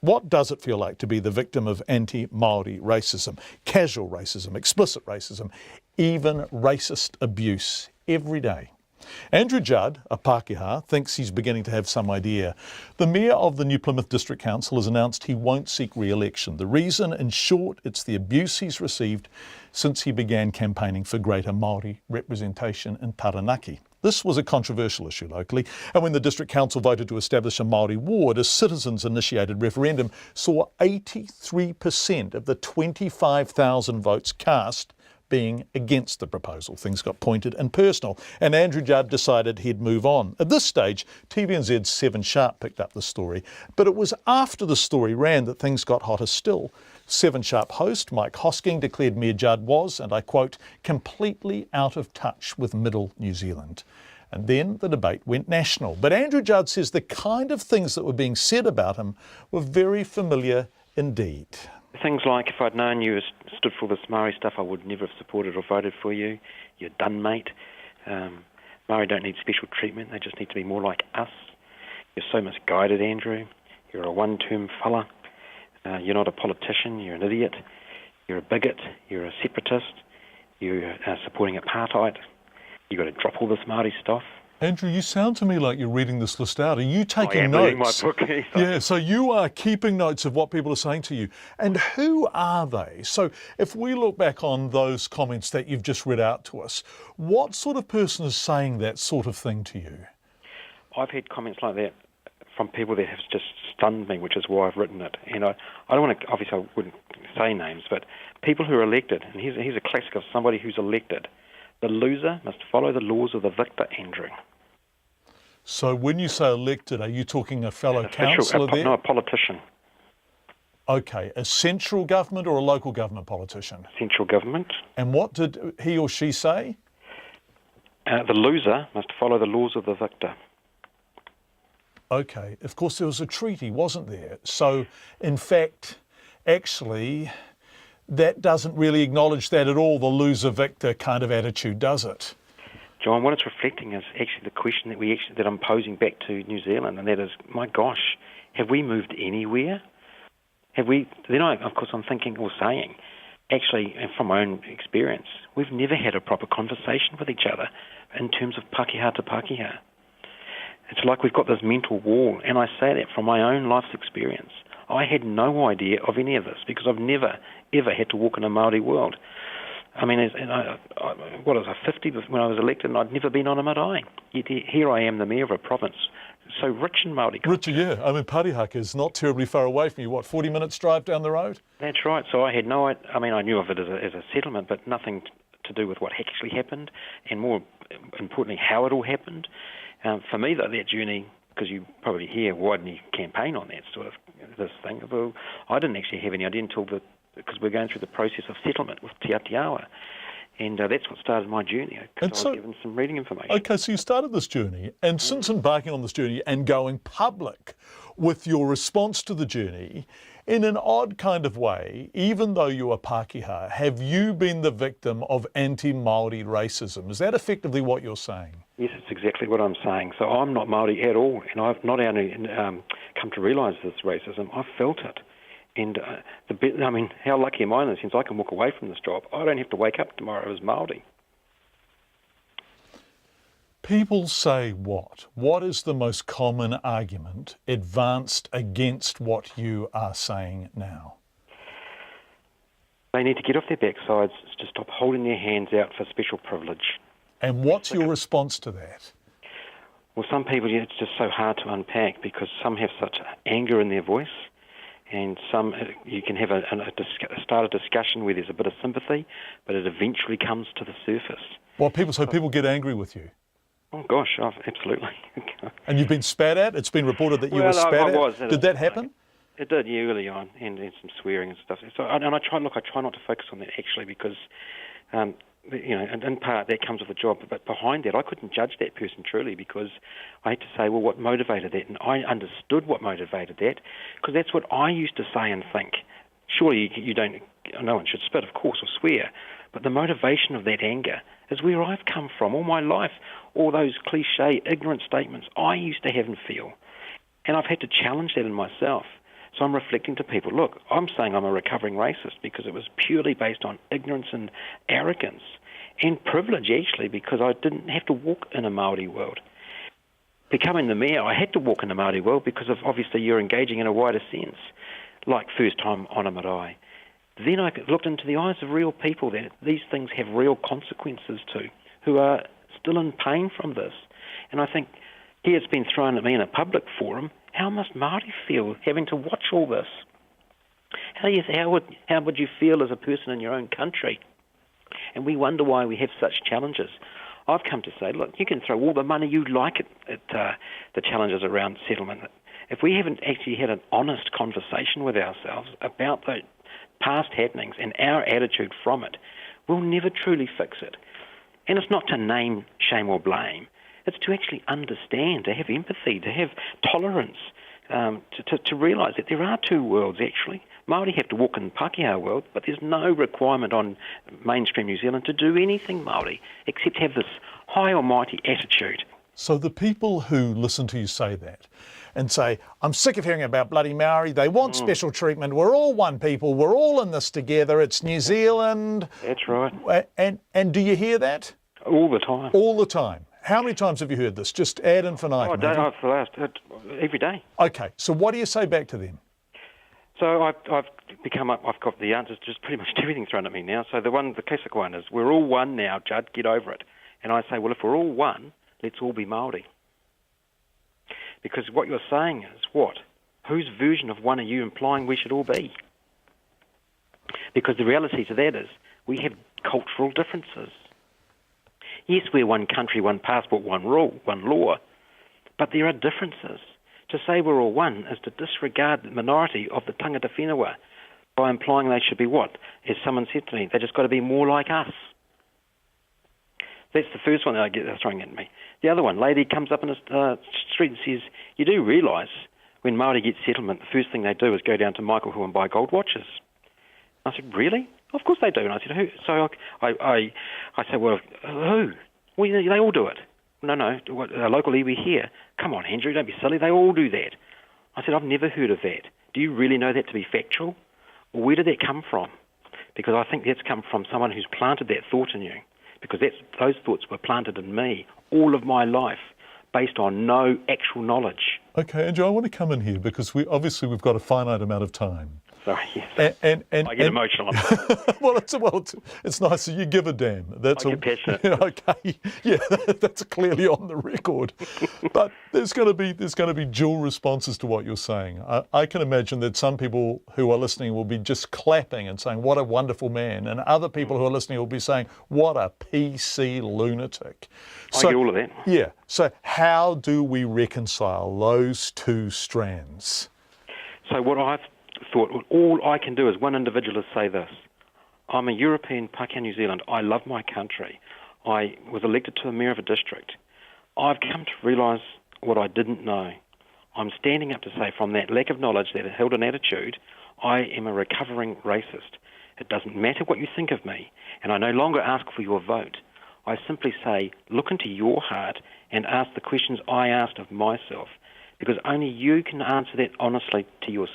What does it feel like to be the victim of anti-Māori racism, casual racism, explicit racism, even racist abuse every day? Andrew Judd, a Pākehā, thinks he's beginning to have some idea. The Mayor of the New Plymouth District Council has announced he won't seek re-election. The reason, in short, it's the abuse he's received since he began campaigning for greater Māori representation in Taranaki. This was a controversial issue locally, and when the District Council voted to establish a Māori ward, a citizens-initiated referendum saw 83% of the 25,000 votes cast being against the proposal. Things got pointed and personal, and Andrew Judd decided he'd move on. At this stage, TVNZ's 7 Sharp picked up the story, but it was after the story ran that things got hotter still. 7 Sharp host Mike Hosking declared Mayor Judd was, and I quote, completely out of touch with Middle New Zealand. And then the debate went national. But Andrew Judd says the kind of things that were being said about him were very familiar indeed. Things like, if I'd known you stood for this Māori stuff, I would never have supported or voted for you. You're done, mate. Māori don't need special treatment. They just need to be more like us. You're so misguided, Andrew. You're a one-term fella. You're not a politician. You're an idiot. You're a bigot. You're a separatist. You're supporting apartheid. You've got to drop all this Māori stuff. Andrew, you sound to me like you're reading this list out. Are you taking notes? I am reading my book. Yeah, so you are keeping notes of what people are saying to you. And who are they? So if we look back on those comments that you've just read out to us, what sort of person is saying that sort of thing to you? I've had comments like that from people that have just stunned me, which is why I've written it. And I don't want to, obviously I wouldn't say names, but people who are elected, and here's a classic of somebody who's elected. The loser must follow the laws of the victor, Andrew. So when you say elected, are you talking a fellow councillor there? No, a politician. Okay, a central government or a local government politician? Central government. And what did he or she say? The loser must follow the laws of the victor. Okay, of course there was a treaty, wasn't there? So, in fact, actually, that doesn't really acknowledge that at all, the loser-victor kind of attitude, does it? John, what it's reflecting is actually the question that I'm posing back to New Zealand, and that is, my gosh, have we moved anywhere? Have we? Then of course I'm thinking or saying, actually, and from my own experience, we've never had a proper conversation with each other in terms of Pākehā to Pākehā. It's like we've got this mental wall, and I say that from my own life's experience. I had no idea of any of this because I've never, ever had to walk in a Māori world. I mean, what was I, 50 when I was elected, and I'd never been on a marae. Yet here I am, the mayor of a province, so rich in Māori culture. Rich, yeah. I mean, Parihaka is not terribly far away from you. What, 40 minutes drive down the road? That's right. So I had no idea. I mean, I knew of it as a settlement, but nothing to do with what actually happened, and more importantly, how it all happened. For me, though, that journey, because you probably hear, why didn't you campaign on that sort of this thing? Well, I didn't actually have any idea until because we're going through the process of settlement with Te Aotearoa. And that's what started my journey, because I was given some reading information. Okay, so you started this journey, and since embarking on this journey and going public with your response to the journey, in an odd kind of way, even though you are Pākehā, have you been the victim of anti-Māori racism? Is that effectively what you're saying? Yes, it's exactly what I'm saying. So I'm not Māori at all, and I've not only come to realise this racism, I've felt it. And I mean, how lucky am I in the sense I can walk away from this job? I don't have to wake up tomorrow as Māori. People say what? What is the most common argument advanced against what you are saying now? They need to get off their backsides to stop holding their hands out for special privilege. And what's your response to that? Well, some people, it's just so hard to unpack because some have such anger in their voice, and some, you can have start a discussion where there's a bit of sympathy, but it eventually comes to the surface. Well, people get angry with you? Oh gosh, absolutely. And you've been spat at? It's been reported that you were spat at? Did that happen? It did, yeah, early on, and some swearing and stuff. So, and I try not to focus on that actually because, you know, and in part that comes with the job. But behind that, I couldn't judge that person truly because I had to say, well, what motivated that? And I understood what motivated that because that's what I used to say and think. Surely you don't, no one should spit, of course, or swear. But the motivation of that anger is where I've come from all my life. All those cliche, ignorant statements I used to have and feel. And I've had to challenge that in myself So I'm reflecting to people, look, I'm saying I'm a recovering racist because it was purely based on ignorance and arrogance and privilege, actually, because I didn't have to walk in a Māori world. Becoming the mayor, I had to walk in a Māori world because of, obviously, you're engaging in a wider sense, like first time on a marae. Then I looked into the eyes of real people that these things have real consequences to, who are still in pain from this. And I think here it's been thrown at me in a public forum. How must Māori feel having to watch all this? How would you feel as a person in your own country? And we wonder why we have such challenges. I've come to say, look, you can throw all the money you like at the challenges around settlement. If we haven't actually had an honest conversation with ourselves about the past happenings and our attitude from it, we'll never truly fix it. And it's not to name, shame or blame. It's to actually understand, to have empathy, to have tolerance, to realise that there are two worlds, actually. Māori have to walk in the Pākehā world, but there's no requirement on mainstream New Zealand to do anything Māori, except have this high almighty attitude. So the people who listen to you say that and say, I'm sick of hearing about bloody Maori, they want special treatment, we're all one people, we're all in this together, it's New Zealand. That's right. And do you hear that? All the time. All the time. How many times have you heard this? Just ad infinitum. Every day. Okay, so what do you say back to them? So I've got the answers to just pretty much everything thrown at me now. So the classic one is, we're all one now, Judd, get over it. And I say, well, if we're all one, let's all be Māori. Because what you're saying is, what? Whose version of one are you implying we should all be? Because the reality to that is, we have cultural differences. Yes, we're one country, one passport, one rule, one law, but there are differences. To say we're all one is to disregard the minority of the tangata whenua by implying they should be what? As someone said to me, they just got to be more like us. That's the first one that they're throwing at me. The other one, lady comes up in the street and says, you do realise when Māori get settlement, the first thing they do is go down to Michael Hill and buy gold watches. I said, really? Of course they do. And I said, who? So I said, well, who? Well, they all do it. No, local iwi here. Come on, Andrew, don't be silly. They all do that. I said, I've never heard of that. Do you really know that to be factual? Well, where did that come from? Because I think that's come from someone who's planted that thought in you. Because those thoughts were planted in me all of my life based on no actual knowledge. Okay, Andrew, I want to come in here because we've got a finite amount of time. Sorry, yes. And I get emotional. well, it's nice that you give a damn. I get passionate. Okay, yeah, that's clearly on the record. But there's going to be dual responses to what you're saying. I can imagine that some people who are listening will be just clapping and saying, "What a wonderful man," and other people who are listening will be saying, "What a PC lunatic." I get all of that. Yeah. So how do we reconcile those two strands? So what I've thought, all I can do as one individual is say this. I'm a European Pākehā New Zealand. I love my country. I was elected to the mayor of a district. I've come to realise what I didn't know. I'm standing up to say from that lack of knowledge, that held an attitude, I am a recovering racist. It doesn't matter what you think of me, and I no longer ask for your vote. I simply say, look into your heart and ask the questions I asked of myself, because only you can answer that honestly to yourself.